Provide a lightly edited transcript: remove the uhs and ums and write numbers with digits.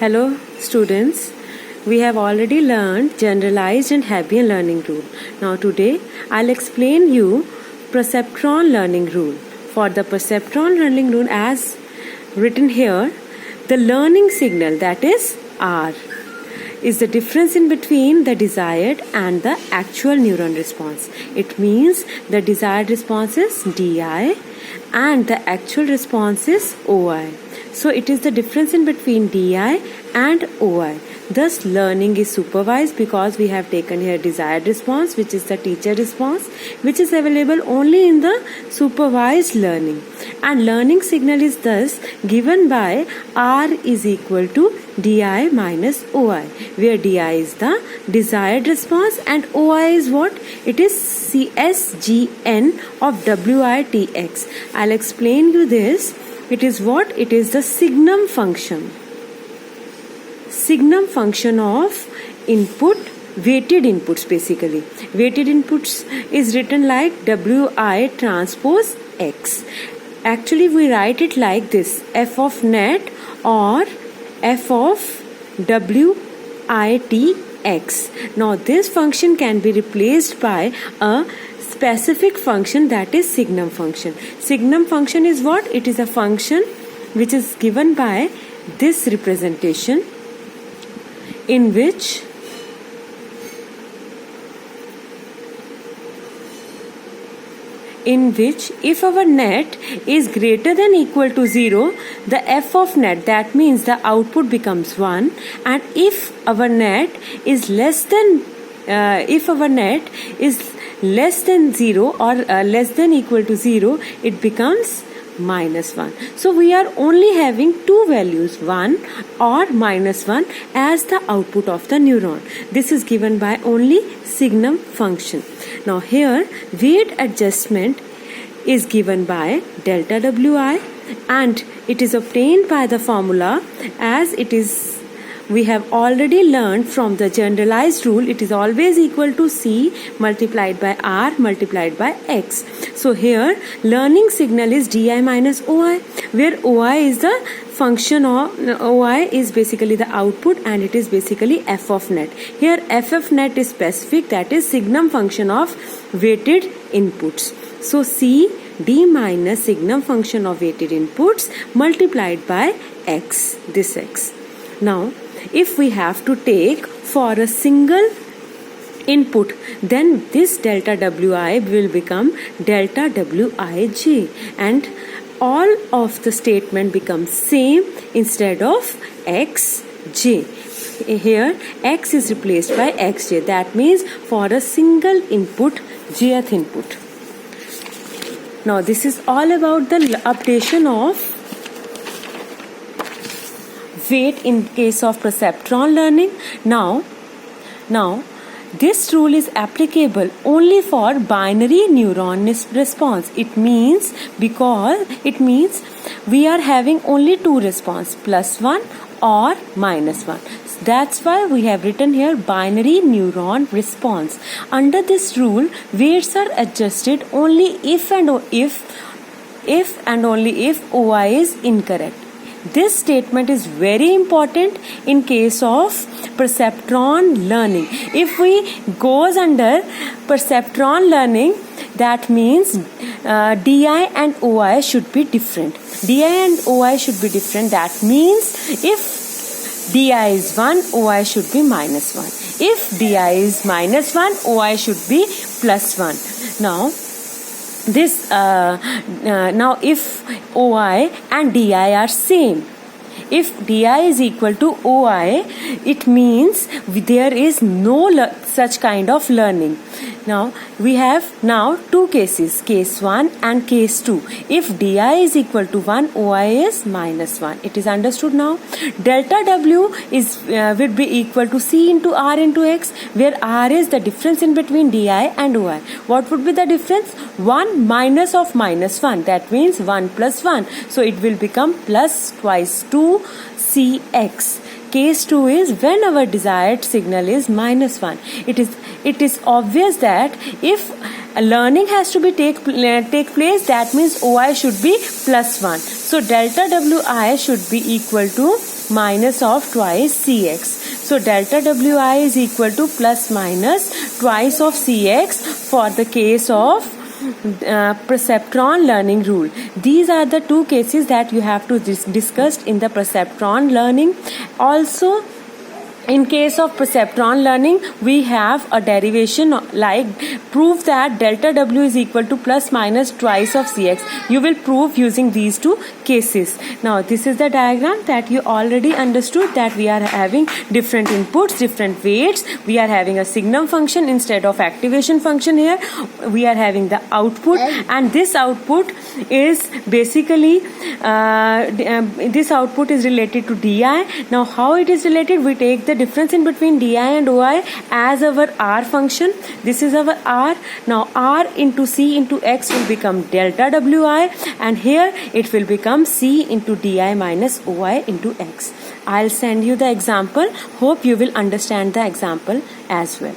Hello students, we have already learned generalized and Hebbian learning rule. Now today I'll explain you perceptron learning rule. For the perceptron learning rule as written here, the learning signal, that is R, is the difference in between the desired and the actual neuron response. It means the desired response is DI and the actual response is OI. So it is the difference in between DI and OI. Thus learning is supervised because we have taken here desired response, which is the teacher response, which is available only in the supervised learning. And learning signal is thus given by R is equal to DI minus OI, where DI is the desired response and OI is what? It is CSGN of WITX. I'll explain you this. It is what? It is the signum function. Signum function of input, weighted inputs basically. Weighted inputs is written like WI transpose X. Actually we write it like this, F of net or F of WITX. Now this function can be replaced by a specific function, that is signum function. Signum function is what? It is a function which is given by this representation, in which if our net is greater than equal to 0, the f of net, that means the output becomes 1, and if our net is less than 0 or less than equal to 0, it becomes minus 1. So we are only having two values, 1 or minus 1, as the output of the neuron. This is given by only signum function. Now here weight adjustment is given by delta Wi, and it is obtained by the formula as it is. We have already learned from the generalized rule, it is always equal to C multiplied by R multiplied by X. So here learning signal is DI minus OI, where OI is the function of OI is basically the output and it is basically F of net. Here F of net is specific, that is signum function of weighted inputs. So C D minus signum function of weighted inputs multiplied by X, this X. Now if we have to take for a single input, then this delta Wi will become delta Wij, and all of the statement becomes same instead of Xj. Here X is replaced by Xj, that means for a single input, jth input. Now this is all about the updation of weight in case of perceptron learning. Now this rule is applicable only for binary neuron response. It means we are having only two response, +1 or -1. That's why we have written here binary neuron response. Under this rule, weights are adjusted only if and only if OI is incorrect. This statement is very important in case of perceptron learning. If we goes under perceptron learning, that means DI and OI should be different. DI and OI should be different. That means if DI is 1, OI should be -1. If DI is -1, OI should be +1. Now if OI and DI are same, if DI is equal to OI, it means there is no such kind of learning. Now we have two cases, case 1 and case 2. If DI is equal to 1, OI is -1. It is understood now. Delta W is will be equal to C into R into X, where R is the difference in between DI and OI. What would be the difference? 1 minus of -1, that means 1 plus 1. So it will become plus twice 2 CX. Case 2 is when our desired signal is -1. It is obvious that if learning has to be take place, that means OI should be plus 1. So delta WI should be equal to minus of twice CX. So delta WI is equal to plus minus twice of CX for the case of perceptron learning rule. These are the two cases that you have to discuss in the perceptron learning. Also, in case of perceptron learning, we have a derivation like prove that delta W is equal to plus minus twice of Cx. You will prove using these two cases. Now, this is the diagram that you already understood, that we are having different inputs, different weights. We are having a signum function instead of activation function here. We are having the output, and this output is basically this output is related to Di. Now, how it is related? We take the difference in between Di and OI as our R function. This is our R. Now R into C into X will become delta Wi, and here it will become C into Di minus OI into X. I'll send you the example. Hope you will understand the example as well.